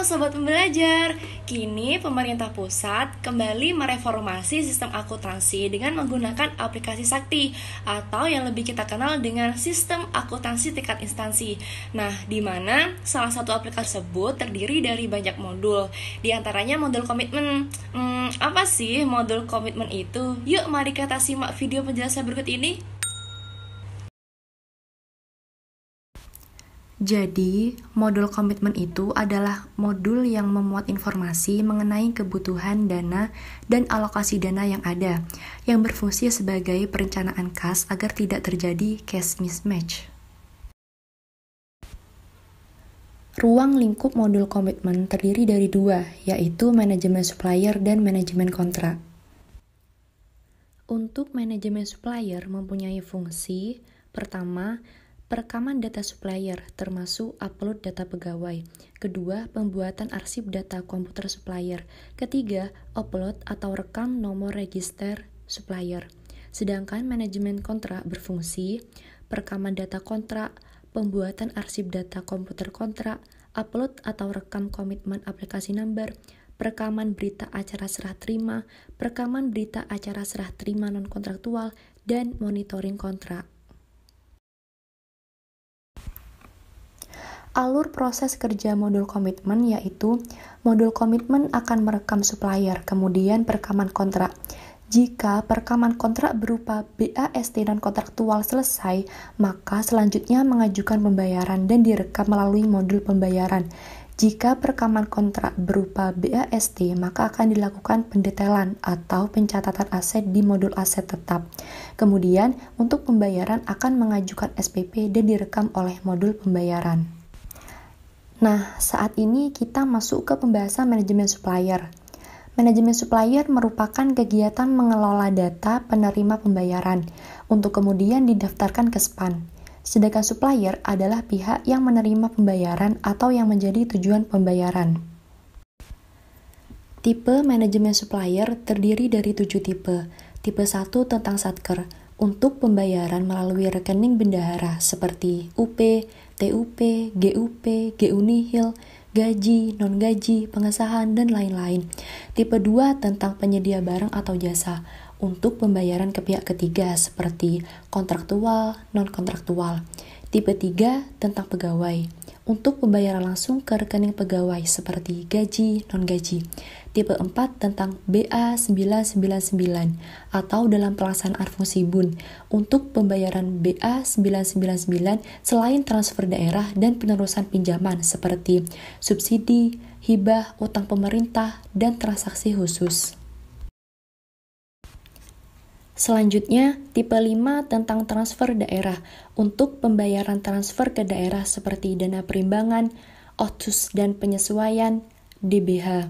Sobat Pembelajar, kini pemerintah pusat kembali mereformasi sistem akuntansi dengan menggunakan aplikasi Sakti atau yang lebih kita kenal dengan sistem akuntansi tingkat instansi. Nah, di mana salah satu aplikasi tersebut terdiri dari banyak modul, di antaranya modul komitmen. Apa sih modul komitmen itu? Yuk mari kita simak video penjelasan berikut ini. Jadi, modul komitmen itu adalah modul yang memuat informasi mengenai kebutuhan dana dan alokasi dana yang ada, yang berfungsi sebagai perencanaan kas agar tidak terjadi cash mismatch. Ruang lingkup modul komitmen terdiri dari dua, yaitu manajemen supplier dan manajemen kontrak. Untuk manajemen supplier mempunyai fungsi, pertama, perekaman data supplier, termasuk upload data pegawai. Kedua, pembuatan arsip data komputer supplier. Ketiga, upload atau rekam nomor register supplier. Sedangkan manajemen kontrak berfungsi, perekaman data kontrak, pembuatan arsip data komputer kontrak, upload atau rekam komitmen aplikasi number, perekaman berita acara serah terima, perekaman berita acara serah terima non-kontraktual, dan monitoring kontrak. Alur proses kerja modul komitmen yaitu modul komitmen akan merekam supplier, kemudian perekaman kontrak. Jika perekaman kontrak berupa BAST dan kontraktual selesai, maka selanjutnya mengajukan pembayaran dan direkam melalui modul pembayaran. Jika perekaman kontrak berupa BAST, maka akan dilakukan pendetailan atau pencatatan aset di modul aset tetap. Kemudian, untuk pembayaran akan mengajukan SPP dan direkam oleh modul pembayaran. Nah, saat ini kita masuk ke pembahasan manajemen supplier. Manajemen supplier merupakan kegiatan mengelola data penerima pembayaran untuk kemudian didaftarkan ke SPAN. Sedangkan supplier adalah pihak yang menerima pembayaran atau yang menjadi tujuan pembayaran. Tipe manajemen supplier terdiri dari 7 tipe. Tipe 1 tentang satker, untuk pembayaran melalui rekening bendahara seperti UP, TUP, GUP, GU nihil, gaji, non-gaji, pengesahan, dan lain-lain. Tipe 2 tentang penyedia barang atau jasa, untuk pembayaran ke pihak ketiga seperti kontraktual, non-kontraktual. Tipe 3 tentang pegawai, untuk pembayaran langsung ke rekening pegawai seperti gaji, non-gaji. Tipe 4 tentang BA999 atau dalam pelaksanaan fungsi BUN, untuk pembayaran BA999 selain transfer daerah dan penerusan pinjaman seperti subsidi, hibah, utang pemerintah, dan transaksi khusus. Selanjutnya, tipe 5 tentang transfer daerah, untuk pembayaran transfer ke daerah seperti dana perimbangan, otsus dan penyesuaian, DBH.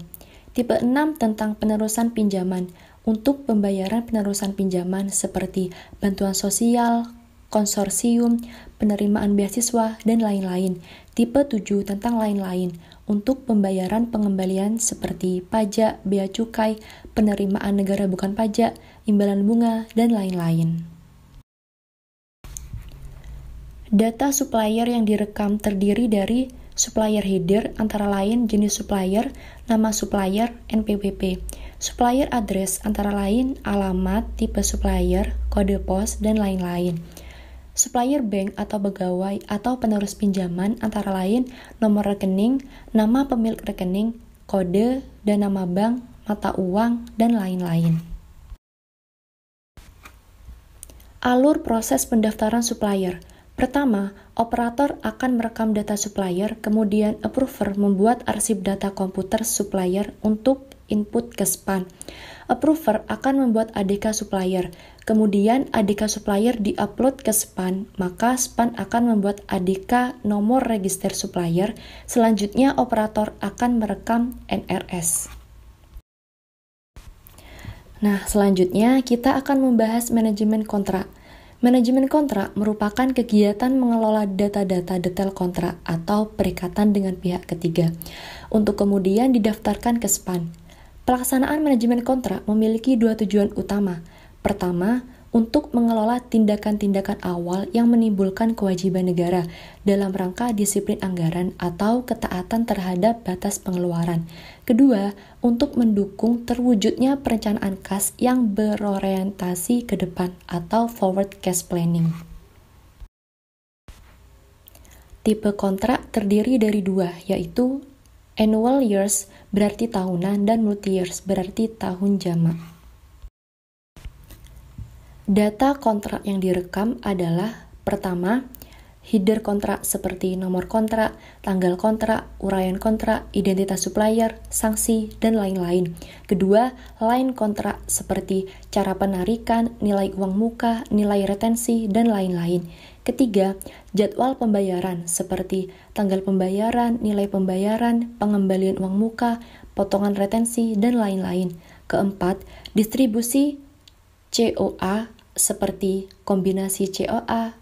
Tipe 6 tentang penerusan pinjaman, untuk pembayaran penerusan pinjaman seperti bantuan sosial, konsorsium, penerimaan beasiswa, dan lain-lain. Tipe 7 tentang lain-lain, untuk pembayaran pengembalian seperti pajak, bea cukai, penerimaan negara bukan pajak, imbalan bunga, dan lain-lain. Data supplier yang direkam terdiri dari supplier header, antara lain jenis supplier, nama supplier, NPWP. Supplier address, antara lain alamat, tipe supplier, kode pos, dan lain-lain. Supplier bank atau pegawai atau penerus pinjaman, antara lain nomor rekening, nama pemilik rekening, kode, dan nama bank, mata uang, dan lain-lain. Alur proses pendaftaran supplier. Pertama, operator akan merekam data supplier, kemudian approver membuat arsip data komputer supplier untuk input ke SPAN. Approver akan membuat ADK supplier, kemudian ADK supplier diupload ke SPAN, maka SPAN akan membuat ADK nomor register supplier, selanjutnya operator akan merekam NRS. Nah, selanjutnya kita akan membahas manajemen kontrak. Manajemen kontrak merupakan kegiatan mengelola data-data detail kontrak atau perikatan dengan pihak ketiga, untuk kemudian didaftarkan ke SPAN. Pelaksanaan manajemen kontrak memiliki 2 tujuan utama. Pertama, untuk mengelola tindakan-tindakan awal yang menimbulkan kewajiban negara dalam rangka disiplin anggaran atau ketaatan terhadap batas pengeluaran. Kedua, untuk mendukung terwujudnya perencanaan kas yang berorientasi ke depan atau forward cash planning. Tipe kontrak terdiri dari dua, yaitu annual years berarti tahunan dan multi-years berarti tahun jamak. Data kontrak yang direkam adalah pertama, header kontrak seperti nomor kontrak, tanggal kontrak, uraian kontrak, identitas supplier, sanksi, dan lain-lain. Kedua, line kontrak seperti cara penarikan, nilai uang muka, nilai retensi, dan lain-lain. Ketiga, jadwal pembayaran seperti tanggal pembayaran, nilai pembayaran, pengembalian uang muka, potongan retensi, dan lain-lain. Keempat, distribusi COA seperti kombinasi COA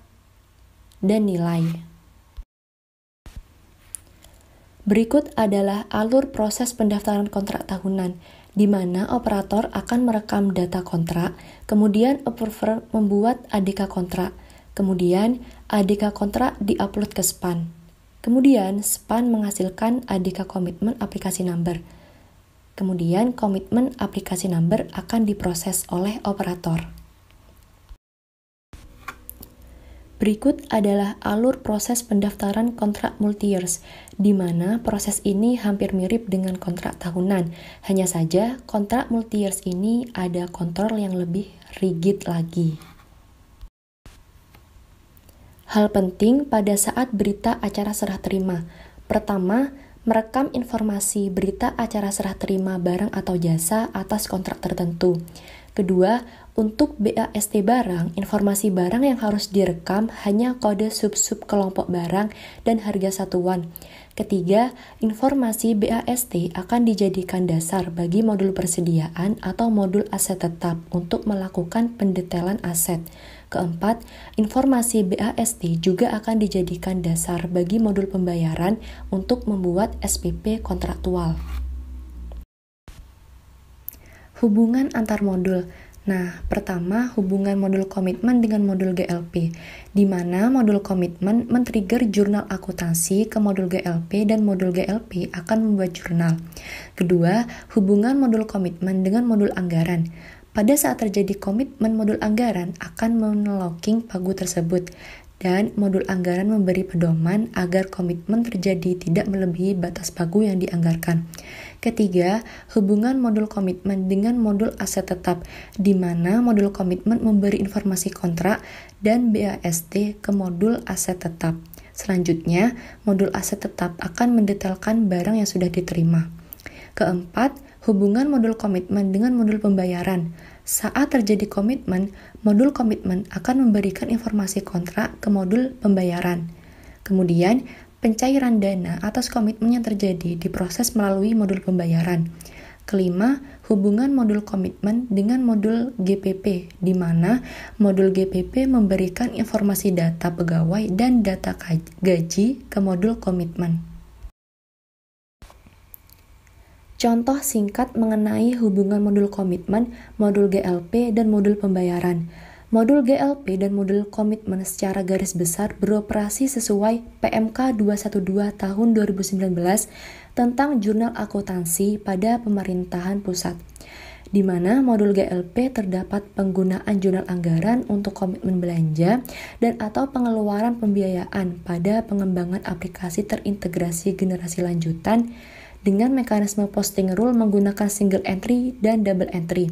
dan nilai. Berikut adalah alur proses pendaftaran kontrak tahunan, di mana operator akan merekam data kontrak, kemudian approver membuat ADK kontrak, kemudian ADK kontrak diupload ke SPAN. Kemudian SPAN menghasilkan ADK komitmen aplikasi number. Kemudian komitmen aplikasi number akan diproses oleh operator. Berikut adalah alur proses pendaftaran kontrak multi-years, di mana proses ini hampir mirip dengan kontrak tahunan. Hanya saja, kontrak multi-years ini ada kontrol yang lebih rigid lagi. Hal penting pada saat berita acara serah terima. Pertama, merekam informasi berita acara serah terima barang atau jasa atas kontrak tertentu. Kedua, untuk BAST barang, informasi barang yang harus direkam hanya kode sub-sub kelompok barang dan harga satuan. Ketiga, informasi BAST akan dijadikan dasar bagi modul persediaan atau modul aset tetap untuk melakukan pendetailan aset. Keempat, informasi BAST juga akan dijadikan dasar bagi modul pembayaran untuk membuat SPP kontraktual. Hubungan antar modul. Nah, pertama, hubungan modul komitmen dengan modul GLP, di mana modul komitmen men-trigger jurnal akuntansi ke modul GLP dan modul GLP akan membuat jurnal. Kedua, hubungan modul komitmen dengan modul anggaran. Pada saat terjadi komitmen, modul anggaran akan men-locking pagu tersebut, dan modul anggaran memberi pedoman agar komitmen terjadi tidak melebihi batas pagu yang dianggarkan. Ketiga, hubungan modul komitmen dengan modul aset tetap, di mana modul komitmen memberi informasi kontrak dan BAST ke modul aset tetap. Selanjutnya, modul aset tetap akan mendetailkan barang yang sudah diterima. Keempat, hubungan modul komitmen dengan modul pembayaran. Saat terjadi komitmen, modul komitmen akan memberikan informasi kontrak ke modul pembayaran. Kemudian, pencairan dana atas komitmen yang terjadi diproses melalui modul pembayaran. Kelima, hubungan modul komitmen dengan modul GPP, di mana modul GPP memberikan informasi data pegawai dan data gaji ke modul komitmen. Contoh singkat mengenai hubungan modul komitmen, modul GLP, dan modul pembayaran. Modul GLP dan modul komitmen secara garis besar beroperasi sesuai PMK 212 tahun 2019 tentang jurnal akuntansi pada pemerintahan pusat, di mana modul GLP terdapat penggunaan jurnal anggaran untuk komitmen belanja dan atau pengeluaran pembiayaan pada pengembangan aplikasi terintegrasi generasi lanjutan dengan mekanisme posting rule menggunakan single entry dan double entry.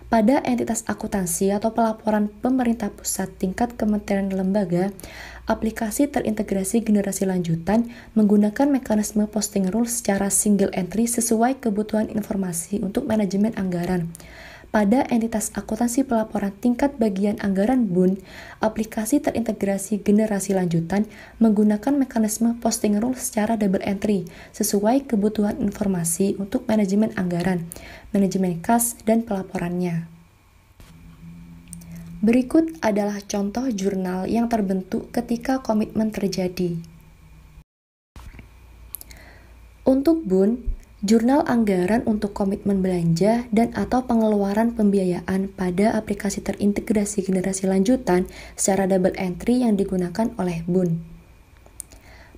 Pada entitas akuntansi atau pelaporan pemerintah pusat tingkat kementerian lembaga, aplikasi terintegrasi generasi lanjutan menggunakan mekanisme posting rule secara single entry sesuai kebutuhan informasi untuk manajemen anggaran. Pada entitas akuntansi pelaporan tingkat bagian anggaran BUN, aplikasi terintegrasi generasi lanjutan menggunakan mekanisme posting rule secara double entry sesuai kebutuhan informasi untuk manajemen anggaran, manajemen kas, dan pelaporannya. Berikut adalah contoh jurnal yang terbentuk ketika komitmen terjadi. Untuk BUN, Jurnal anggaran untuk komitmen belanja dan atau pengeluaran pembiayaan pada aplikasi terintegrasi generasi lanjutan secara double entry yang digunakan oleh BUN.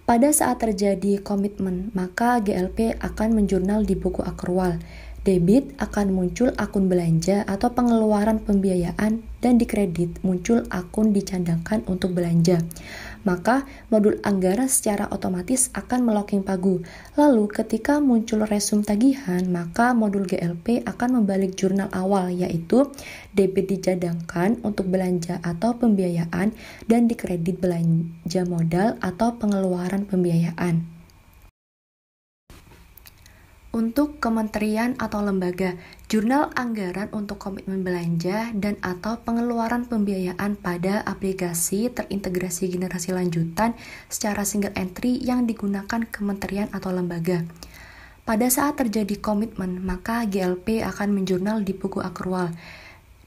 Pada saat terjadi komitmen, maka GLP akan menjurnal di buku akrual. Debit akan muncul akun belanja atau pengeluaran pembiayaan, dan di kredit muncul akun dicadangkan untuk belanja. Maka modul anggaran secara otomatis akan melocking pagu. Lalu ketika muncul resum tagihan, maka modul GLP akan membalik jurnal awal, yaitu debit dicadangkan untuk belanja atau pembiayaan dan di kredit belanja modal atau pengeluaran pembiayaan. Untuk kementerian atau lembaga, jurnal anggaran untuk komitmen belanja dan atau pengeluaran pembiayaan pada aplikasi terintegrasi generasi lanjutan secara single entry yang digunakan kementerian atau lembaga. Pada saat terjadi komitmen, maka GLP akan menjurnal di buku akrual.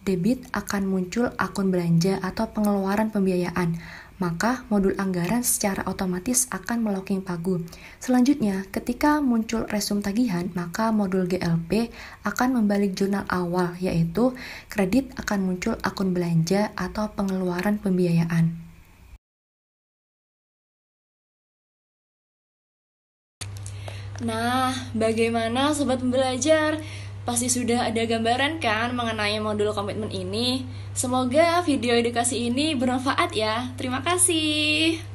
Debit akan muncul akun belanja atau pengeluaran pembiayaan, maka modul anggaran secara otomatis akan melocking pagu. Selanjutnya, ketika muncul resum tagihan, maka modul GLP akan membalik jurnal awal, yaitu kredit akan muncul akun belanja atau pengeluaran pembiayaan. Nah, bagaimana sobat pembelajar? Pasti sudah ada gambaran kan mengenai modul komitmen ini? Semoga video edukasi ini bermanfaat ya. Terima kasih.